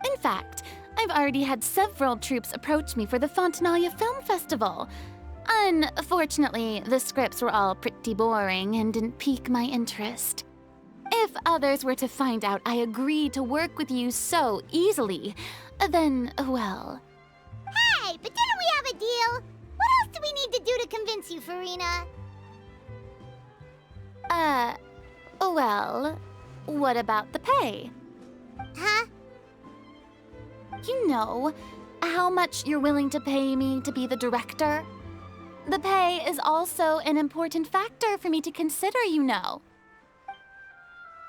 Speaker 7: In fact, I've already had several troops approach me for the Fontinalia Film Festival. Unfortunately, the scripts were all pretty boring and didn't pique my interest. If others were to find out I agreed to work with you so easily, then, well...
Speaker 10: Hey, but didn't we have a deal? What else do we need to do to convince you, Farina?
Speaker 7: Well, what about the pay?
Speaker 10: Huh?
Speaker 7: You know, how much you're willing to pay me to be the director? The pay is also an important factor for me to consider, you know.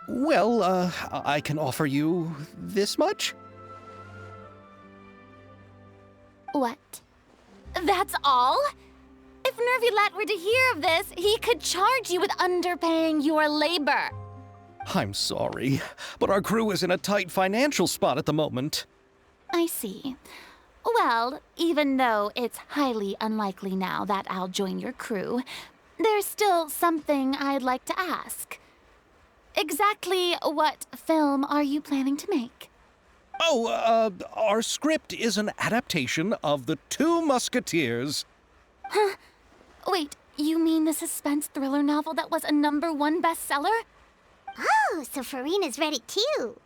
Speaker 2: Well, I can offer you this much?
Speaker 7: What? That's all? If Nervilat were to hear of this, he could charge you with underpaying your labor.
Speaker 2: I'm sorry, but our crew is in a tight financial spot at the moment.
Speaker 7: I see. Well, even though it's highly unlikely now that I'll join your crew, there's still something I'd like to ask. Exactly what film are you planning to make?
Speaker 2: Oh, our script is an adaptation of The Two Musketeers.
Speaker 7: Huh? Wait, you mean the suspense thriller novel that was a #1 bestseller?
Speaker 10: Oh, so Farina's read it too.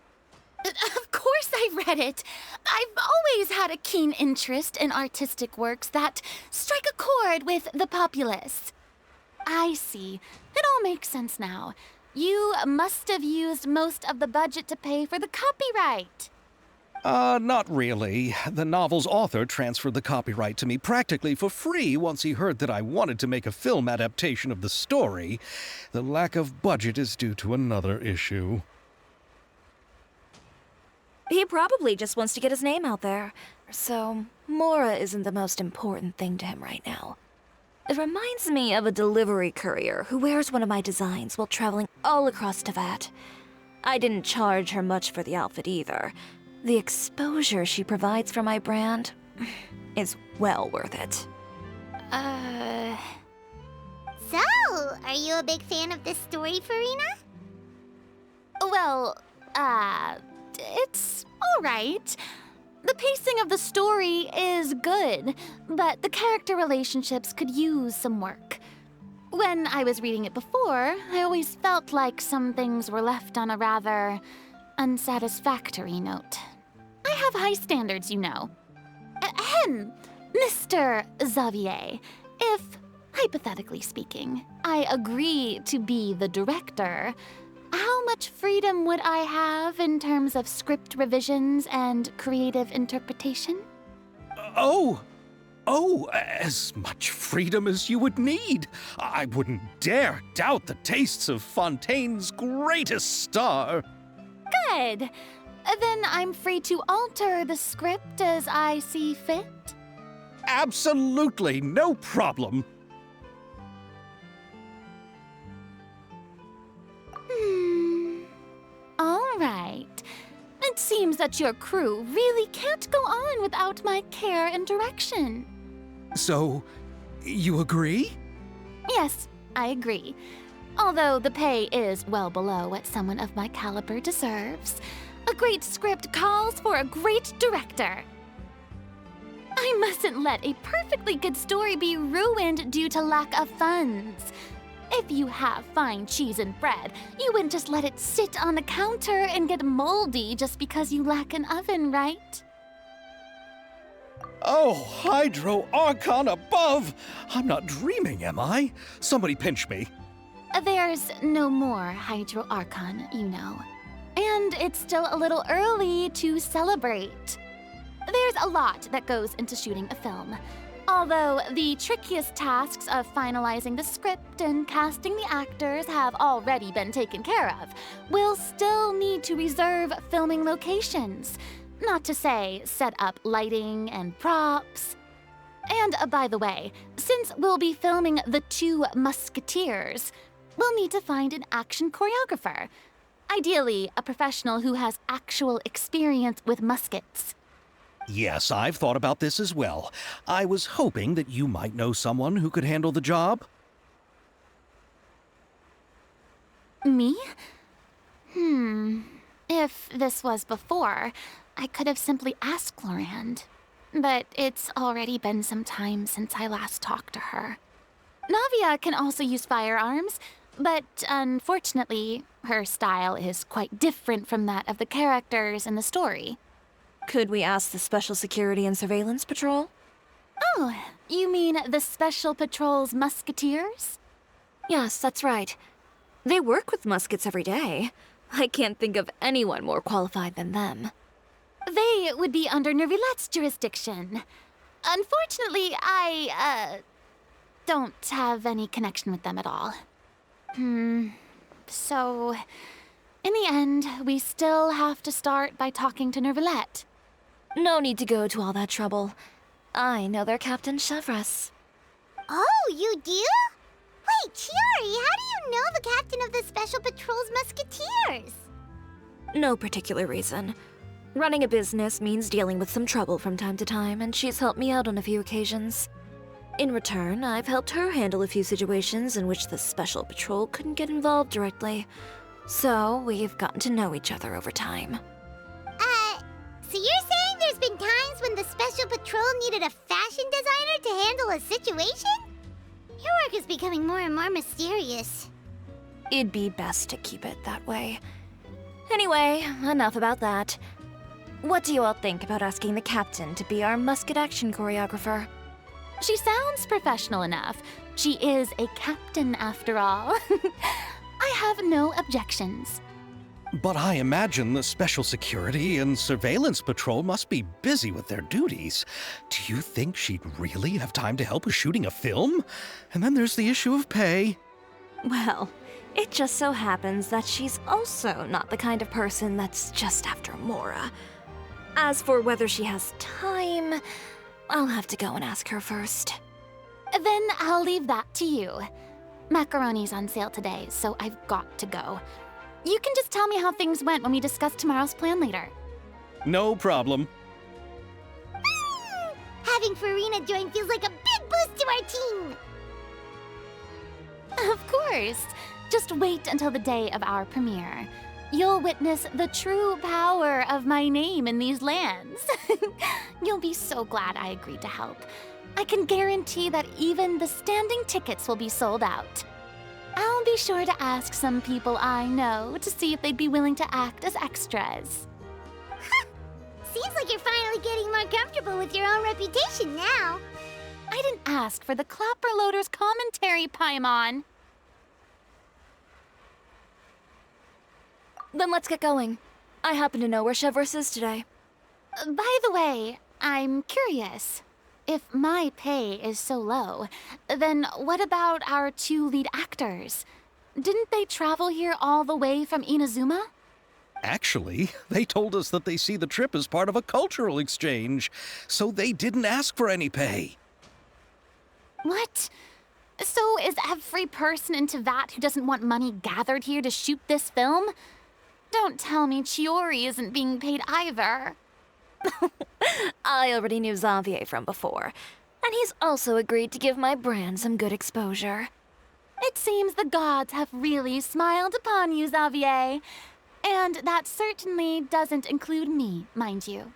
Speaker 7: Of course I read it. I've always had a keen interest in artistic works that strike a chord with the populace. I see. It all makes sense now. You must have used most of the budget to pay for the copyright.
Speaker 2: Not really. The novel's author transferred the copyright to me practically for free once he heard that I wanted to make a film adaptation of the story. The lack of budget is due to another issue.
Speaker 6: He probably just wants to get his name out there. So, Mora isn't the most important thing to him right now. It reminds me of a delivery courier who wears one of my designs while traveling all across Teyvat. I didn't charge her much for the outfit either. The exposure she provides for my brand is well worth it.
Speaker 10: So, are you a big fan of this story, Farina?
Speaker 7: Well, it's all right. The pacing of the story is good, but the character relationships could use some work. When I was reading it before, I always felt like some things were left on a rather unsatisfactory note. I have high standards, you know. Ahem, Mr. Xavier, if, hypothetically speaking, I agree to be the director, how much freedom would I have in terms of script revisions and creative interpretation?
Speaker 2: Oh, as much freedom as you would need. I wouldn't dare doubt the tastes of Fontaine's greatest star.
Speaker 7: Good. Then I'm free to alter the script as I see fit?
Speaker 2: Absolutely, no problem.
Speaker 7: All right. It seems that your crew really can't go on without my care and direction.
Speaker 2: So, you agree?
Speaker 7: Yes, I agree. Although the pay is well below what someone of my caliber deserves. A great script calls for a great director. I mustn't let a perfectly good story be ruined due to lack of funds. If you have fine cheese and bread, you wouldn't just let it sit on the counter and get moldy just because you lack an oven, right?
Speaker 2: Oh, Hydro Archon above! I'm not dreaming, am I? Somebody pinch me.
Speaker 7: There's no more Hydro Archon, you know. And it's still a little early to celebrate. There's a lot that goes into shooting a film. Although the trickiest tasks of finalizing the script and casting the actors have already been taken care of, we'll still need to reserve filming locations. Not to say set up lighting and props. And by the way, since we'll be filming The Two Musketeers, we'll need to find an action choreographer. Ideally, a professional who has actual experience with muskets.
Speaker 2: Yes, I've thought about this as well. I was hoping that you might know someone who could handle the job.
Speaker 7: Me? If this was before, I could have simply asked Glorand. But it's already been some time since I last talked to her. Navia can also use firearms, but unfortunately, her style is quite different from that of the characters in the story.
Speaker 6: Could we ask the Special Security and Surveillance Patrol?
Speaker 7: Oh, you mean the Special Patrol's musketeers?
Speaker 6: Yes, that's right. They work with muskets every day. I can't think of anyone more qualified than them.
Speaker 7: They would be under Nervilette's jurisdiction. Unfortunately, I don't have any connection with them at all. So, in the end, we still have to start by talking to Nervilette.
Speaker 6: No need to go to all that trouble. I know their Captain Chevres.
Speaker 10: Oh, you do? Wait, Chiori, how do you know the captain of the Special Patrol's Musketeers?
Speaker 6: No particular reason. Running a business means dealing with some trouble from time to time, and she's helped me out on a few occasions. In return, I've helped her handle a few situations in which the Special Patrol couldn't get involved directly. So, we've gotten to know each other over time.
Speaker 10: So you're saying there's been times when the Special Patrol needed a fashion designer to handle a situation? Your work is becoming more and more mysterious.
Speaker 6: It'd be best to keep it that way. Anyway, enough about that. What do you all think about asking the captain to be our musket action choreographer?
Speaker 7: She sounds professional enough. She is a captain, after all. I have no objections.
Speaker 2: But I imagine the Special Security and Surveillance Patrol must be busy with their duties. Do you think she'd really have time to help with shooting a film? And then there's the issue of pay.
Speaker 6: Well, it just so happens that she's also not the kind of person that's just after Mora. As for whether she has time, I'll have to go and ask her first.
Speaker 7: Then I'll leave that to you. Macaroni's on sale today, so I've got to go. You can just tell me how things went when we discuss tomorrow's plan later.
Speaker 2: No problem.
Speaker 10: Having Farina join feels like a big boost to our team!
Speaker 7: Of course. Just wait until the day of our premiere. You'll witness the true power of my name in these lands. You'll be so glad I agreed to help. I can guarantee that even the standing tickets will be sold out. I'll be sure to ask some people I know to see if they'd be willing to act as extras.
Speaker 10: Seems like you're finally getting more comfortable with your own reputation now.
Speaker 7: I didn't ask for the Clapper Loader's commentary, Paimon.
Speaker 6: Then let's get going. I happen to know where Chevres is today.
Speaker 7: By the way, I'm curious. If my pay is so low, then what about our two lead actors? Didn't they travel here all the way from Inazuma?
Speaker 2: Actually, they told us that they see the trip as part of a cultural exchange, so they didn't ask for any pay.
Speaker 7: What? So is every person in Tevat who doesn't want money gathered here to shoot this film? Don't tell me Chiori isn't being paid either.
Speaker 6: I already knew Xavier from before, and he's also agreed to give my brand some good exposure.
Speaker 7: It seems the gods have really smiled upon you, Xavier. And that certainly doesn't include me, mind you.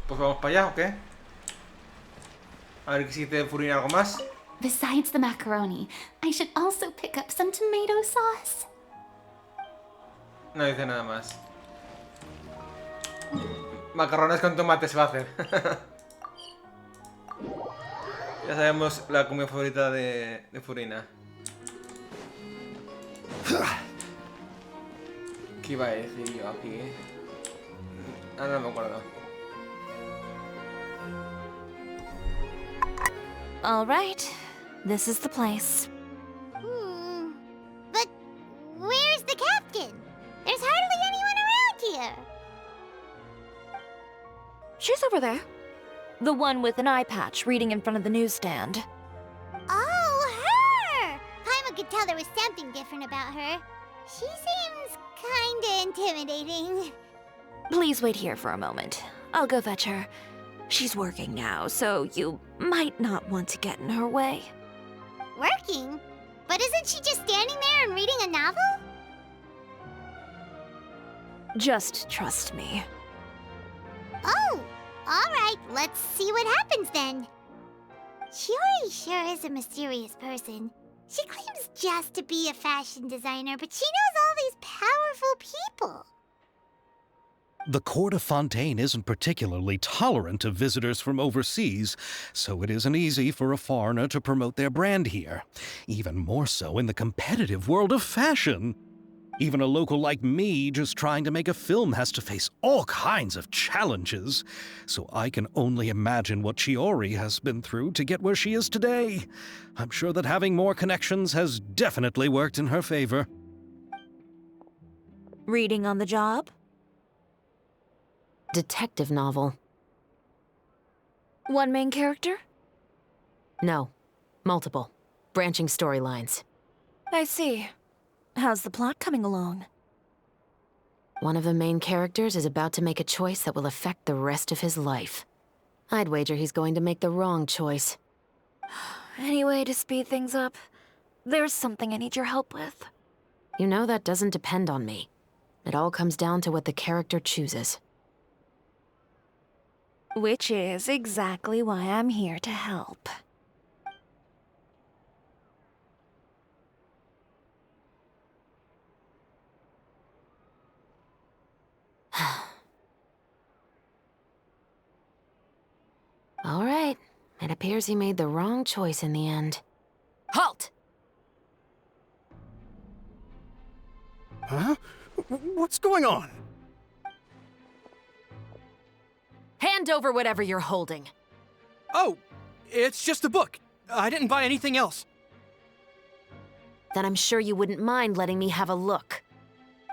Speaker 1: Pues vamos para allá, ¿o qué? A ver si te furina algo más.
Speaker 7: Besides the macaroni, I should also pick up some tomato sauce.
Speaker 1: No dice nada más. Macarrones con tomate se va a hacer. Ya sabemos la comida favorita de Furina. ¿Qué iba a decir yo aquí? Ahora no me acuerdo.
Speaker 6: All right, this is the place.
Speaker 10: But where's the captain? There's hardly anyone around here.
Speaker 6: She's over there. The one with an eye patch reading in front of the newsstand.
Speaker 10: Oh, her! Paimon could tell there was something different about her. She seems kinda intimidating.
Speaker 6: Please wait here for a moment. I'll go fetch her. She's working now, so you might not want to get in her way.
Speaker 10: Working? But isn't she just standing there and reading a novel?
Speaker 6: Just trust me.
Speaker 10: Oh, alright, let's see what happens then. Shiori sure is a mysterious person. She claims just to be a fashion designer, but she knows all these powerful people.
Speaker 2: The court of Fontaine isn't particularly tolerant of visitors from overseas, so it isn't easy for a foreigner to promote their brand here. Even more so in the competitive world of fashion. Even a local like me just trying to make a film has to face all kinds of challenges. So I can only imagine what Shiori has been through to get where she is today. I'm sure that having more connections has definitely worked in her favor.
Speaker 6: Reading on the job?
Speaker 11: Detective novel.
Speaker 6: One main character?
Speaker 11: No. Multiple. Branching storylines.
Speaker 6: I see. How's the plot coming along?
Speaker 11: One of the main characters is about to make a choice that will affect the rest of his life. I'd wager he's going to make the wrong choice.
Speaker 6: Any way to speed things up? There's something I need your help with.
Speaker 11: You know that doesn't depend on me. It all comes down to what the character chooses.
Speaker 6: Which is exactly why I'm here to help.
Speaker 11: All right. It appears he made the wrong choice in the end. Halt!
Speaker 3: Huh? What's going on?
Speaker 11: Hand over whatever you're holding.
Speaker 12: Oh, it's just a book. I didn't buy anything else.
Speaker 11: Then I'm sure you wouldn't mind letting me have a look.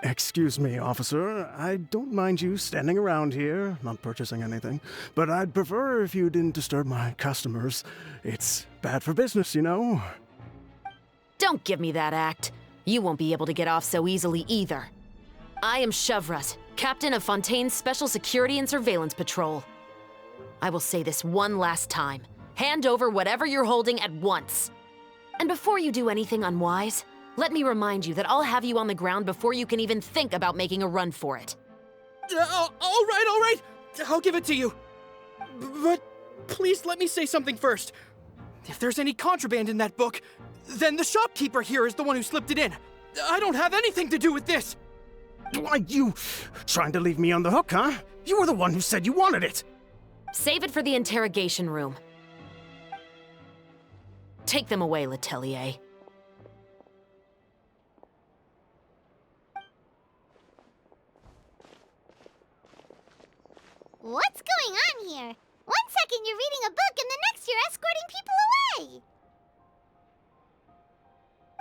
Speaker 13: Excuse me, officer. I don't mind you standing around here, not purchasing anything, but I'd prefer if you didn't disturb my customers. It's bad for business, you know.
Speaker 11: Don't give me that act. You won't be able to get off so easily either. I am Shavras, captain of Fontaine's Special Security and Surveillance Patrol. I will say this one last time. Hand over whatever you're holding at once. And before you do anything unwise, let me remind you that I'll have you on the ground before you can even think about making a run for it.
Speaker 12: All right. I'll give it to you. But please let me say something first. If there's any contraband in that book, then the shopkeeper here is the one who slipped it in. I don't have anything to do with this.
Speaker 13: Why, you trying to leave me on the hook, huh? You were the one who said you wanted it.
Speaker 11: Save it for the interrogation room. Take them away, Letelier.
Speaker 10: What's going on here? One second you're reading a book and the next you're escorting people away.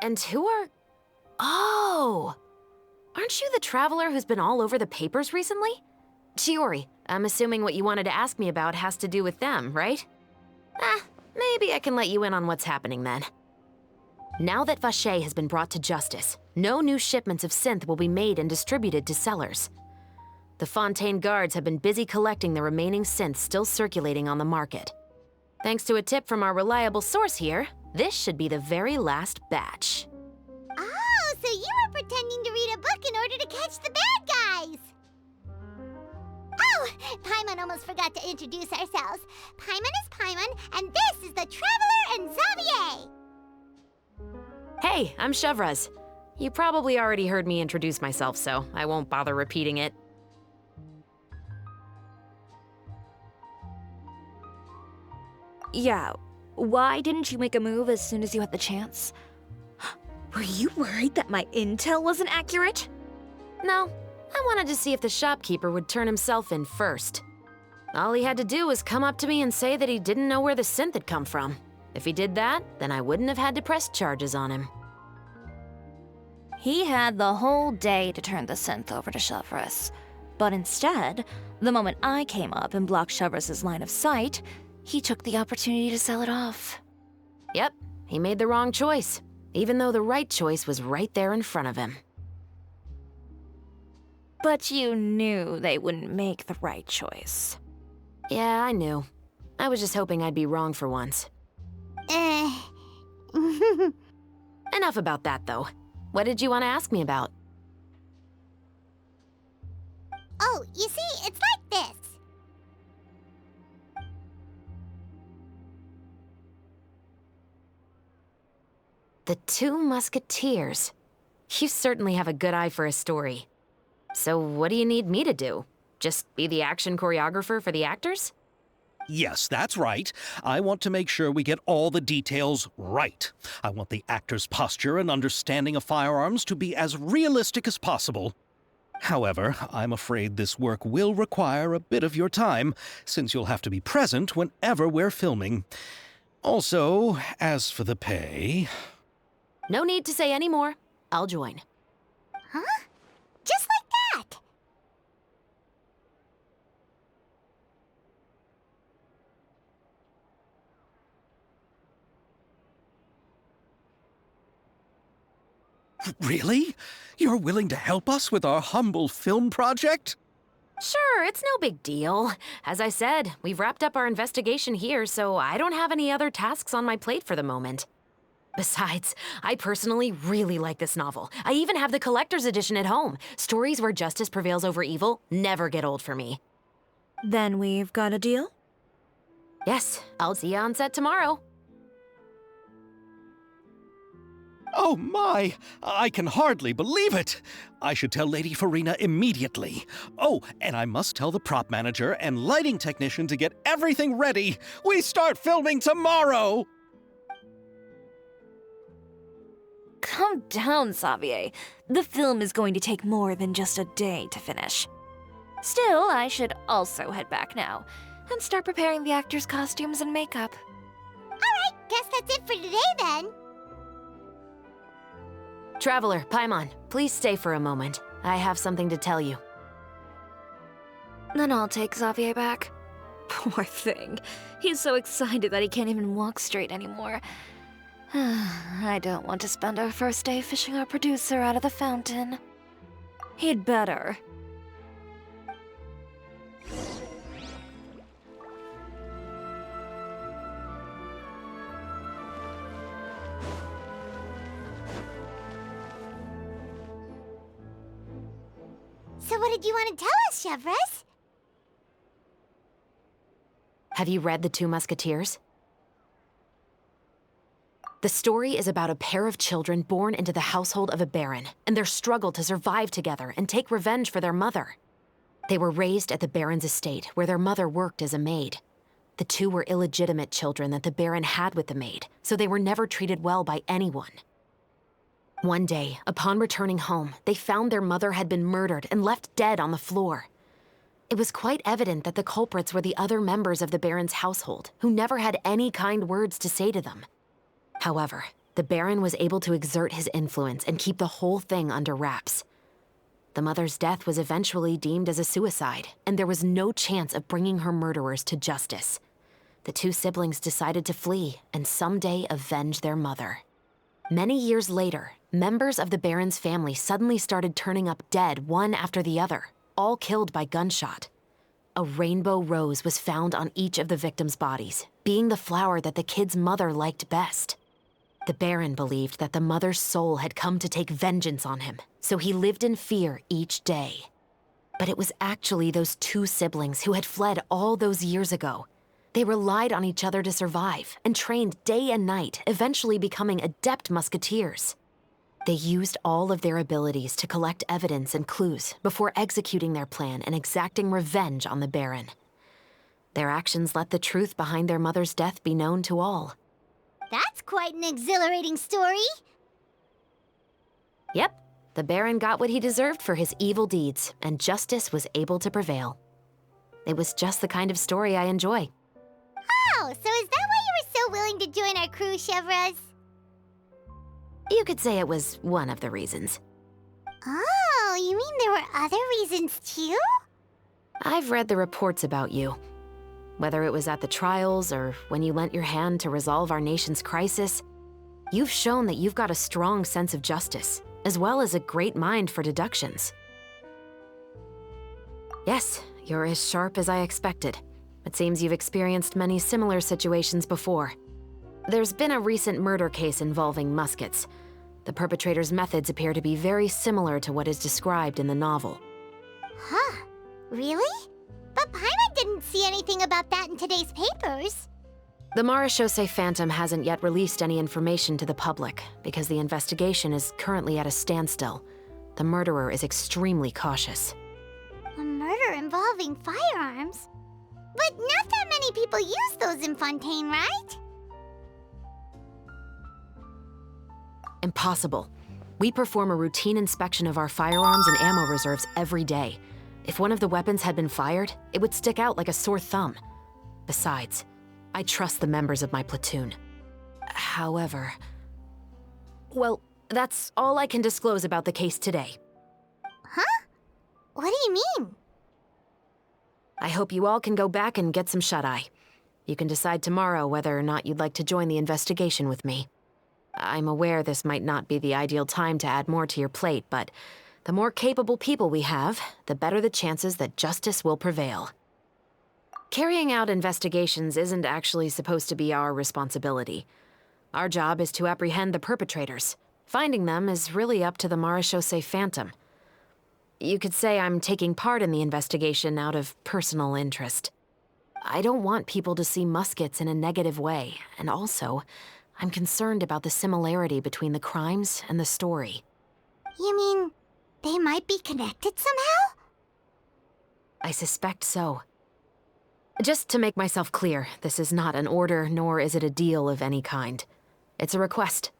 Speaker 11: And who are... Oh! Aren't you the traveler who's been all over the papers recently? Shiori, I'm assuming what you wanted to ask me about has to do with them, right? Maybe I can let you in on what's happening then. Now that Vache has been brought to justice, no new shipments of synth will be made and distributed to sellers. The Fontaine guards have been busy collecting the remaining synths still circulating on the market. Thanks to a tip from our reliable source here, this should be the very last batch.
Speaker 10: Oh, so you were pretending to read a book in order to catch the bad guys. Oh, Paimon almost forgot to introduce ourselves. Paimon is Paimon, and this is the Traveler and Xavier.
Speaker 11: Hey, I'm Shavras. You probably already heard me introduce myself, so I won't bother repeating it.
Speaker 6: Yeah, why didn't you make a move as soon as you had the chance? Were you worried that my intel wasn't accurate?
Speaker 11: No, I wanted to see if the shopkeeper would turn himself in first. All he had to do was come up to me and say that he didn't know where the synth had come from. If he did that, then I wouldn't have had to press charges on him.
Speaker 6: He had the whole day to turn the synth over to Chevreuse. But instead, the moment I came up and blocked Chevreuse's line of sight, he took the opportunity to sell it off.
Speaker 11: Yep, he made the wrong choice, even though the right choice was right there in front of him.
Speaker 6: But you knew they wouldn't make the right choice.
Speaker 11: Yeah, I knew. I was just hoping I'd be wrong for once. Enough about that, though. What did you want to ask me about?
Speaker 10: Oh, you see, it's like this.
Speaker 11: The Two Musketeers. You certainly have a good eye for a story. So what do you need me to do? Just be the action choreographer for the actors?
Speaker 2: Yes, that's right. I want to make sure we get all the details right. I want the actor's posture and understanding of firearms to be as realistic as possible. However, I'm afraid this work will require a bit of your time, since you'll have to be present whenever we're filming. Also, as for the pay...
Speaker 11: No need to say any more. I'll join.
Speaker 10: Huh? Just like that?
Speaker 2: Really? You're willing to help us with our humble film project?
Speaker 11: Sure, it's no big deal. As I said, we've wrapped up our investigation here, so I don't have any other tasks on my plate for the moment. Besides, I personally really like this novel. I even have the collector's edition at home. Stories where justice prevails over evil never get old for me.
Speaker 6: Then we've got a deal?
Speaker 11: Yes, I'll see you on set tomorrow.
Speaker 2: Oh my! I can hardly believe it! I should tell Lady Farina immediately. Oh, and I must tell the prop manager and lighting technician to get everything ready. We start filming tomorrow!
Speaker 6: Calm down, Xavier. The film is going to take more than just a day to finish. Still, I should also head back now and start preparing the actors' costumes and makeup.
Speaker 10: Alright, guess that's it for today then.
Speaker 11: Traveler, Paimon, please stay for a moment. I have something to tell you.
Speaker 6: Then I'll take Xavier back. Poor thing. He's so excited that he can't even walk straight anymore. I don't want to spend our first day fishing our producer out of the fountain. He'd better.
Speaker 10: So what did you want to tell us, Chevreuse?
Speaker 11: Have you read The Two Musketeers? The story is about a pair of children born into the household of a baron and their struggle to survive together and take revenge for their mother. They were raised at the baron's estate, where their mother worked as a maid. The two were illegitimate children that the baron had with the maid, so they were never treated well by anyone. One day, upon returning home, they found their mother had been murdered and left dead on the floor. It was quite evident that the culprits were the other members of the baron's household, who never had any kind words to say to them. However, the Baron was able to exert his influence and keep the whole thing under wraps. The mother's death was eventually deemed as a suicide, and there was no chance of bringing her murderers to justice. The two siblings decided to flee and someday avenge their mother. Many years later, members of the Baron's family suddenly started turning up dead one after the other, all killed by gunshot. A rainbow rose was found on each of the victims' bodies, being the flower that the kid's mother liked best. The Baron believed that the mother's soul had come to take vengeance on him, so he lived in fear each day. But it was actually those two siblings who had fled all those years ago. They relied on each other to survive and trained day and night, eventually becoming adept musketeers. They used all of their abilities to collect evidence and clues before executing their plan and exacting revenge on the Baron. Their actions let the truth behind their mother's death be known to all.
Speaker 10: That's quite an exhilarating story.
Speaker 11: Yep, The Baron got what he deserved for his evil deeds, and justice was able to prevail. It was just the kind of story I enjoy.
Speaker 10: Oh, so is that why you were so willing to join our crew, Chevroz?
Speaker 11: You could say it was one of the reasons.
Speaker 10: Oh, you mean there were other reasons too?
Speaker 11: I've read the reports about you. Whether it was at the trials or when you lent your hand to resolve our nation's crisis, you've shown that you've got a strong sense of justice, as well as a great mind for deductions. Yes, you're as sharp as I expected. It seems you've experienced many similar situations before. There's been a recent murder case involving muskets. The perpetrator's methods appear to be very similar to what is described in the novel.
Speaker 10: Huh? Really? But Paimon didn't see anything about that in today's papers.
Speaker 11: The Marechaussee Phantom hasn't yet released any information to the public because the investigation is currently at a standstill. The murderer is extremely cautious.
Speaker 10: A murder involving firearms? But not that many people use those in Fontaine, right?
Speaker 11: Impossible. We perform a routine inspection of our firearms and ammo reserves every day. If one of the weapons had been fired, it would stick out like a sore thumb. Besides, I trust the members of my platoon. However... Well, that's all I can disclose about the case today.
Speaker 10: Huh? What do you mean?
Speaker 11: I hope you all can go back and get some shut-eye. You can decide tomorrow whether or not you'd like to join the investigation with me. I'm aware this might not be the ideal time to add more to your plate, but the more capable people we have, the better the chances that justice will prevail. Carrying out investigations isn't actually supposed to be our responsibility. Our job is to apprehend the perpetrators. Finding them is really up to the Marechaussee Phantom. You could say I'm taking part in the investigation out of personal interest. I don't want people to see muskets in a negative way, and also, I'm concerned about the similarity between the crimes and the story.
Speaker 10: You mean they might be connected somehow?
Speaker 11: I suspect so. Just to make myself clear, this is not an order, nor is it a deal of any kind. It's a request,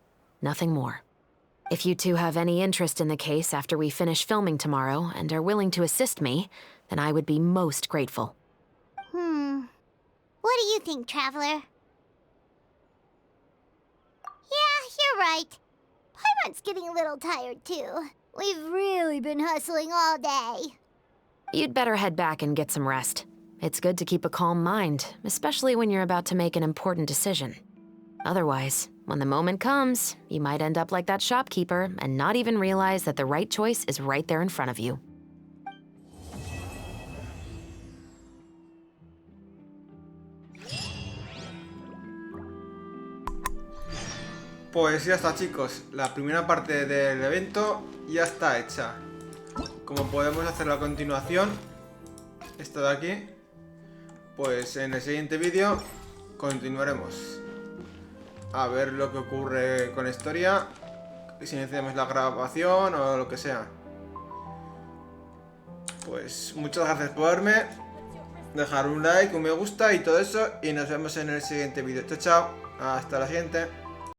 Speaker 11: nothing more. If you two have any interest in the case after we finish filming tomorrow and are willing to assist me, then I would be most grateful.
Speaker 10: What do you think, Traveler? Yeah, you're right. Paimon's getting a little tired, too. We've really been hustling all day.
Speaker 11: You'd better head back and get some rest. It's good to keep a calm mind, especially when you're about to make an important decision. Otherwise, when the moment comes, you might end up like that shopkeeper and not even realize that the right choice is right there in front of you.
Speaker 1: Pues ya está, chicos, la primera parte del evento ya está hecha. Como podemos hacerlo a continuación, esto de aquí, pues en el siguiente vídeo continuaremos a ver lo que ocurre con la historia, si iniciamos la grabación o lo que sea. Pues muchas gracias por verme, dejar un like, un me gusta y todo eso, y nos vemos en el siguiente vídeo. Chao, chao, hasta la siguiente.